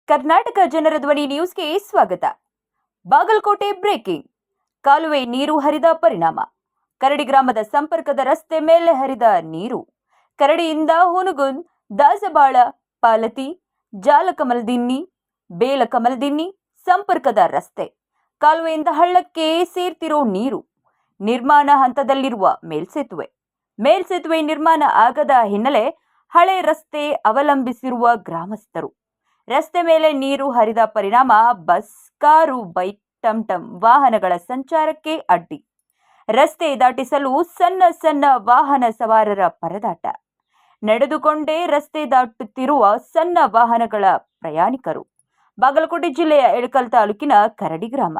ಕರ್ನಾಟಕ ಜನರ ಧ್ವನಿ ನ್ಯೂಸ್ಗೆ ಸ್ವಾಗತ. ಬಾಗಲಕೋಟೆ ಬ್ರೇಕಿಂಗ್. ಕಾಲುವೆ ನೀರು ಹರಿದ ಪರಿಣಾಮ ಕರಡಿ ಗ್ರಾಮದ ಸಂಪರ್ಕದ ರಸ್ತೆ ಮೇಲೆ ಹರಿದ ನೀರು. ಕರಡಿಯಿಂದ ಹುನಗುಂದ್, ದಾಸಬಾಳ, ಪಾಲತಿ, ಜಾಲಕಮಲದಿನ್ನಿ, ಬೇಲಕಮಲದಿನ್ನಿ ಸಂಪರ್ಕದ ರಸ್ತೆ. ಕಾಲುವೆಯಿಂದ ಹಳ್ಳಕ್ಕೆ ಸೇರ್ತಿರೋ ನೀರು. ನಿರ್ಮಾಣ ಹಂತದಲ್ಲಿರುವ ಮೇಲ್ಸೇತುವೆ ನಿರ್ಮಾಣ ಆಗದ ಹಿನ್ನೆಲೆ ಹಳೆ ರಸ್ತೆ ಅವಲಂಬಿಸಿರುವ ಗ್ರಾಮಸ್ಥರು. ರಸ್ತೆ ಮೇಲೆ ನೀರು ಹರಿದ ಪರಿಣಾಮ ಬಸ್, ಕಾರು, ಬೈಕ್, ಟಂಟಂ ವಾಹನಗಳ ಸಂಚಾರಕ್ಕೆ ಅಡ್ಡಿ. ರಸ್ತೆ ದಾಟಿಸಲು ಸಣ್ಣ ವಾಹನ ಸವಾರರ ಪರದಾಟ. ನಡೆದುಕೊಂಡೇ ರಸ್ತೆ ದಾಟುತ್ತಿರುವ ಸಣ್ಣ ವಾಹನಗಳ ಪ್ರಯಾಣಿಕರು. ಬಾಗಲಕೋಟೆ ಜಿಲ್ಲೆಯ ಎಳಕಲ್ ತಾಲೂಕಿನ ಕರಡಿ ಗ್ರಾಮ.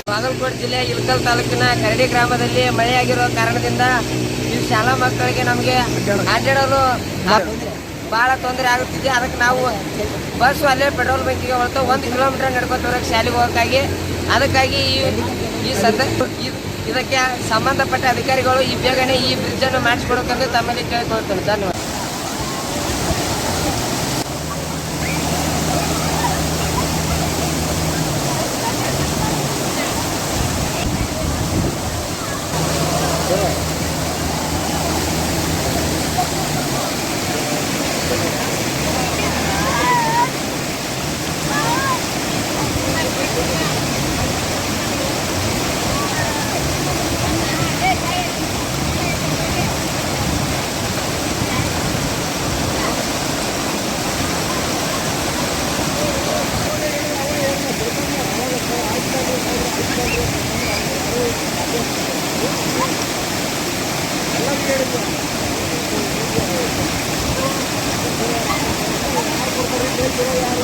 ಬಾಗಲಕೋಟೆ ಜಿಲ್ಲೆಯ ಇಳಕಲ್ ತಾಲೂಕಿನ ಕರಡಿ ಗ್ರಾಮದಲ್ಲಿ ಮಳೆಯಾಗಿರುವ ಕಾರಣದಿಂದ ಈ ಶಾಲಾ ಮಕ್ಕಳಿಗೆ ನಮಗೆ ಅಡ್ಡಾಡಲು ಬಹಳ ತೊಂದರೆ ಆಗುತ್ತಿದೆ. ಅದಕ್ಕೆ ನಾವು ಬಸ್ ಅಲ್ಲೇ ಪೆಟ್ರೋಲ್ ಬಂಕಿಗೆ ಹೊರತು 1 ಕಿಲೋಮೀಟರ್ ನಡ್ಕೊತವ್ರಿಗೆ ಶಾಲೆಗೆ ಹೋಗೋಕ್ಕಾಗಿ. ಅದಕ್ಕಾಗಿ ಇದಕ್ಕೆ ಸಂಬಂಧಪಟ್ಟ ಅಧಿಕಾರಿಗಳು ಈ ಬೇಗನೆ ಈ ಬ್ರಿಡ್ಜನ್ನು ಮಾಡಿಸ್ಕೊಡೋಕೆಂದು ತಮ್ಮಲ್ಲಿ ಕೇಳಿಕೊಳ್ತೇನೆ. ಧನ್ಯವಾದ. ಎಲ್ಲ